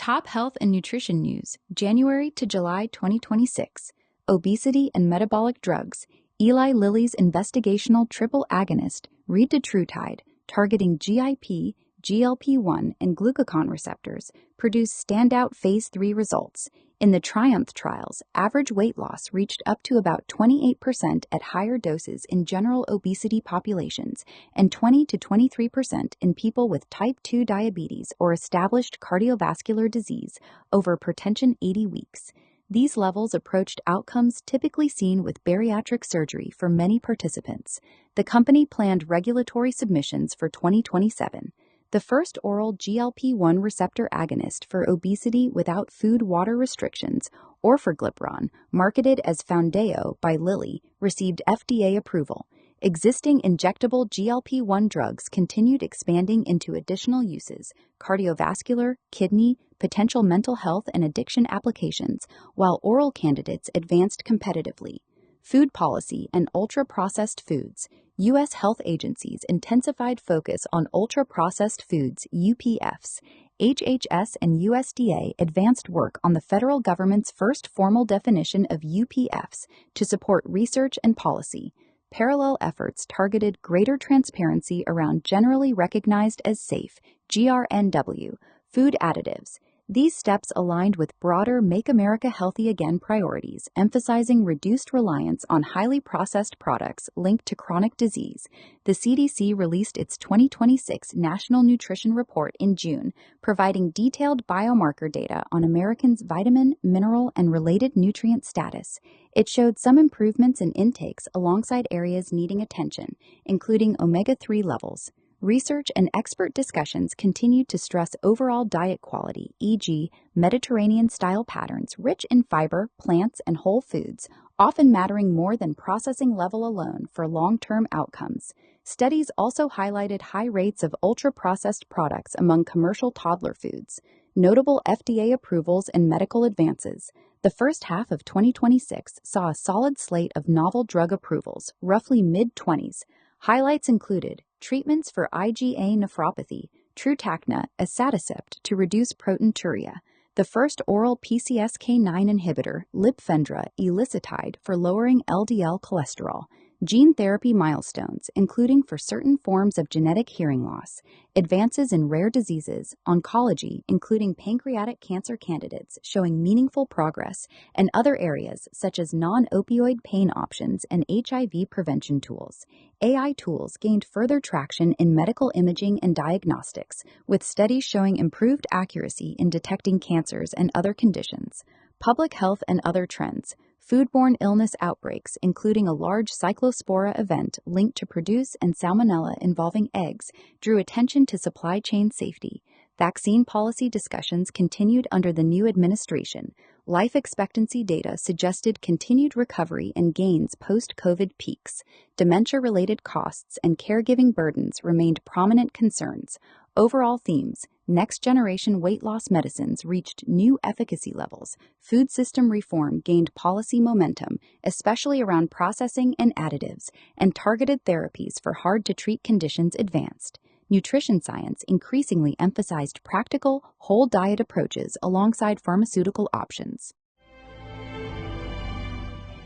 Top health and nutrition news, January to July 2026. Obesity and metabolic drugs. Eli Lilly's investigational triple agonist, retatrutide, targeting GIP, GLP-1, and glucagon receptors, produced standout Phase 3 results. In the TRIUMPH trials, average weight loss reached up to about 28% at higher doses in general obesity populations and 20 to 23% in people with type 2 diabetes or established cardiovascular disease over pretension 80 weeks. These levels approached outcomes typically seen with bariatric surgery for many participants. The company planned regulatory submissions for 2027. The first oral GLP-1 receptor agonist for obesity without food-water restrictions, orforglipron, marketed as Foundayo by Lilly, received FDA approval. Existing injectable GLP-1 drugs continued expanding into additional uses, cardiovascular, kidney, potential mental health and addiction applications, while oral candidates advanced competitively. Food policy and ultra-processed foods. U.S. health agencies intensified focus on ultra-processed foods, UPFs. HHS and USDA advanced work on the federal government's first formal definition of UPFs to support research and policy. Parallel efforts targeted greater transparency around generally recognized as safe, GRNW, food additives. These steps aligned with broader Make America Healthy Again priorities, emphasizing reduced reliance on highly processed products linked to chronic disease. The CDC released its 2026 National Nutrition Report in June, providing detailed biomarker data on Americans' vitamin, mineral, and related nutrient status. It showed some improvements in intakes alongside areas needing attention, including omega-3 levels. Research and expert discussions continued to stress overall diet quality, e.g., Mediterranean-style patterns rich in fiber, plants, and whole foods, often mattering more than processing level alone for long-term outcomes. Studies also highlighted high rates of ultra-processed products among commercial toddler foods. Notable FDA approvals and medical advances. The first half of 2026 saw a solid slate of novel drug approvals, roughly mid-20s. Highlights included treatments for IgA nephropathy, Trutacna, Acetacept to reduce proteinuria, the first oral PCSK9 inhibitor, Lipfendra, Elicitide for lowering LDL cholesterol, gene therapy milestones, including for certain forms of genetic hearing loss, advances in rare diseases, oncology, including pancreatic cancer candidates showing meaningful progress, and other areas such as non-opioid pain options and HIV prevention tools. AI tools gained further traction in medical imaging and diagnostics, with studies showing improved accuracy in detecting cancers and other conditions. Public health and other trends. Foodborne illness outbreaks, including a large cyclospora event linked to produce and salmonella involving eggs, drew attention to supply chain safety. Vaccine policy discussions continued under the new administration. Life expectancy data suggested continued recovery and gains post-COVID peaks. Dementia-related costs and caregiving burdens remained prominent concerns. Overall themes: next-generation weight loss medicines reached new efficacy levels. Food system reform gained policy momentum, especially around processing and additives, and targeted therapies for hard-to-treat conditions advanced. Nutrition science increasingly emphasized practical, whole diet approaches alongside pharmaceutical options.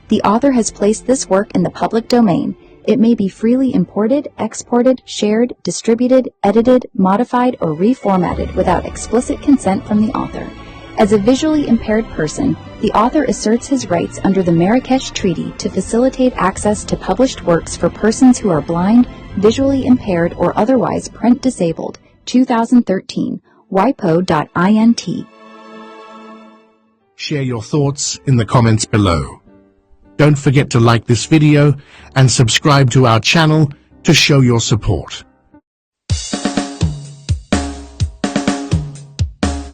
The author has placed this work in the public domain. It may be freely imported, exported, shared, distributed, edited, modified, or reformatted without explicit consent from the author. As a visually impaired person, the author asserts his rights under the Marrakesh Treaty to facilitate access to published works for persons who are blind, visually impaired, or otherwise print disabled. 2013, wipo.int. Share your thoughts in the comments below. Don't forget to like this video and subscribe to our channel to show your support.